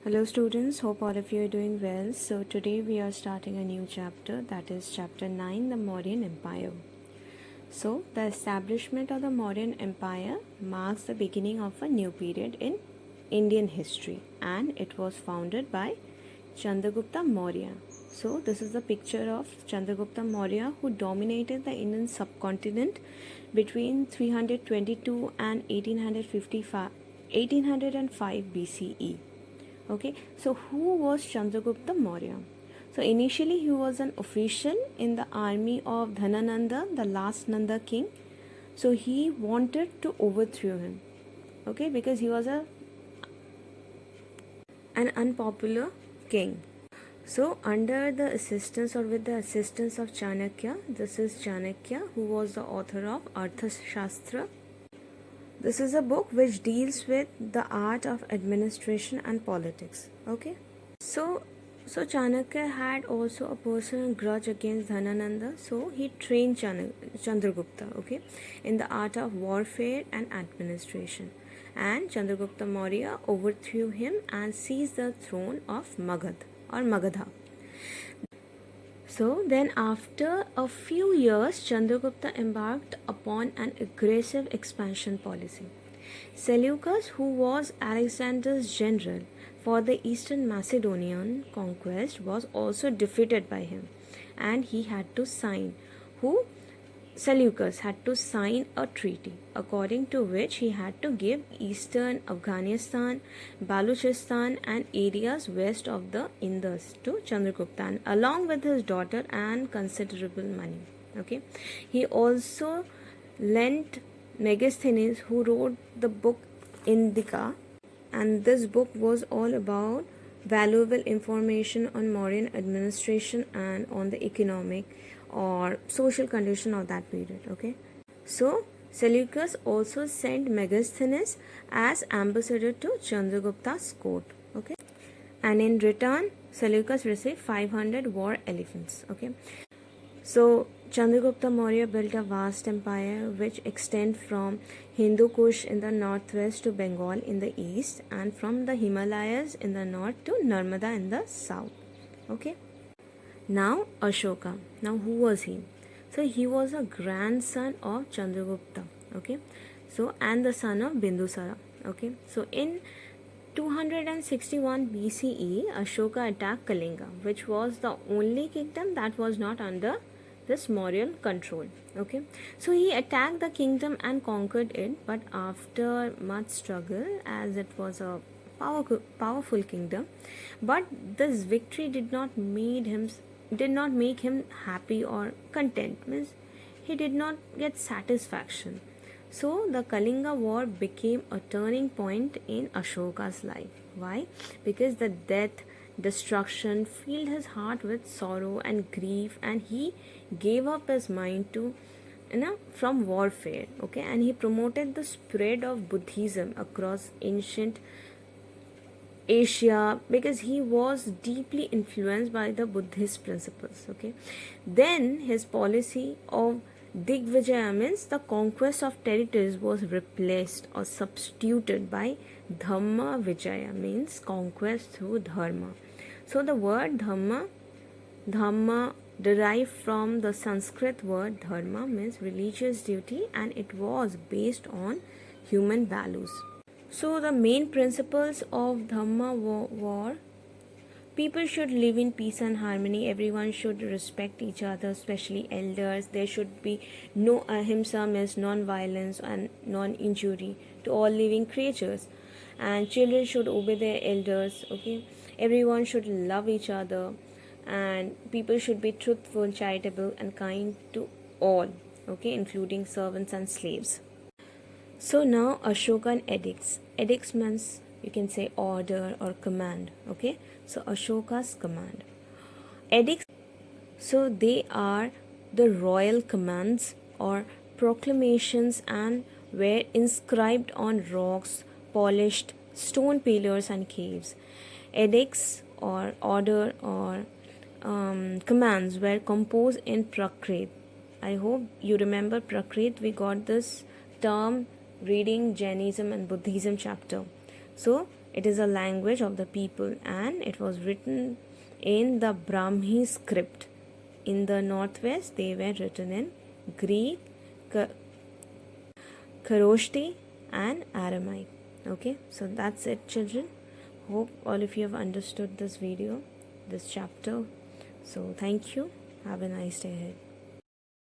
Hello students, hope all of you are doing well. So today we are starting a new chapter, that is chapter 9, the Mauryan Empire. So the establishment of the Mauryan Empire marks the beginning of a new period in Indian history, and it was founded by Chandragupta Maurya. So this is the picture of Chandragupta Maurya, who dominated the Indian subcontinent between 322 and 1805 BCE. Okay, so who was Chandragupta Maurya? So initially he was an official in the army of Dhanananda, the last Nanda king. So he wanted to overthrow him, okay, because he was an unpopular king. So under the assistance or with the assistance of Chanakya, this is Chanakya, who was the author of Arthashastra. This is a book which deals with the art of administration and politics. Okay, so Chanakya had also a personal grudge against Dhanananda, so he trained Chandragupta, okay, in the art of warfare and administration. And Chandragupta Maurya overthrew him and seized the throne of Magad or Magadha. So then after a few years, Chandragupta embarked upon an aggressive expansion policy. Seleucus, who was Alexander's general for the Eastern Macedonian conquest, was also defeated by him, and he had to sign Seleucus had to sign a treaty according to which he had to give eastern Afghanistan, Baluchistan and areas west of the Indus to Chandragupta along with his daughter and considerable money. Okay, he also lent Megasthenes, who wrote the book Indica, and this book was all about valuable information on Mauryan administration and on the economic or social condition of that period. Okay, so Seleucus also sent Megasthenes as ambassador to Chandragupta's court. Okay, and in return Seleucus received 500 war elephants. Okay, so Chandragupta Maurya built a vast empire which extended from Hindu Kush in the northwest to Bengal in the east, and from the Himalayas in the north to Narmada in the south. Okay, now Ashoka. Now who was he? So he was a grandson of Chandragupta. Okay, so and the son of Bindusara. Okay, so in 261 BCE, Ashoka attacked Kalinga, which was the only kingdom that was not under this Mauryan control. Okay, so he attacked the kingdom and conquered it, but after much struggle, as it was a powerful kingdom, but this victory did not make him happy or content. Means he did not get satisfaction. So the Kalinga War became a turning point in Ashoka's life. Why? Because the destruction filled his heart with sorrow and grief, and he gave up his mind to from warfare. Okay, and he promoted the spread of Buddhism across ancient Asia because he was deeply influenced by the Buddhist principles. Okay, then his policy of Digvijaya, means the conquest of territories, was replaced or substituted by Dhamma Vijaya, means conquest through Dharma. So the word Dhamma derived from the Sanskrit word Dharma, means religious duty, and it was based on human values. So the main principles of Dhamma were: people should live in peace and harmony. Everyone should respect each other, especially elders. There should be no ahimsa, means non-violence and non-injury to all living creatures. And children should obey their elders. Okay, everyone should love each other, and people should be truthful, charitable, and kind to all. Okay, including servants and slaves. So now Ashokan edicts. Edicts means you can say order or command. Okay, so Ashoka's command. Edicts, so they are the royal commands or proclamations and were inscribed on rocks, polished stone pillars and caves. Edicts or order or commands were composed in Prakrit. I hope you remember Prakrit. We got this term reading Jainism and Buddhism chapter. So It is a language of the people and it was written in the Brahmi script. In the northwest, they were written in Greek, Kharoshthi, and Aramaic. Okay, so that's it, children. Hope all of you have understood this video, this chapter. So thank you. Have a nice day ahead.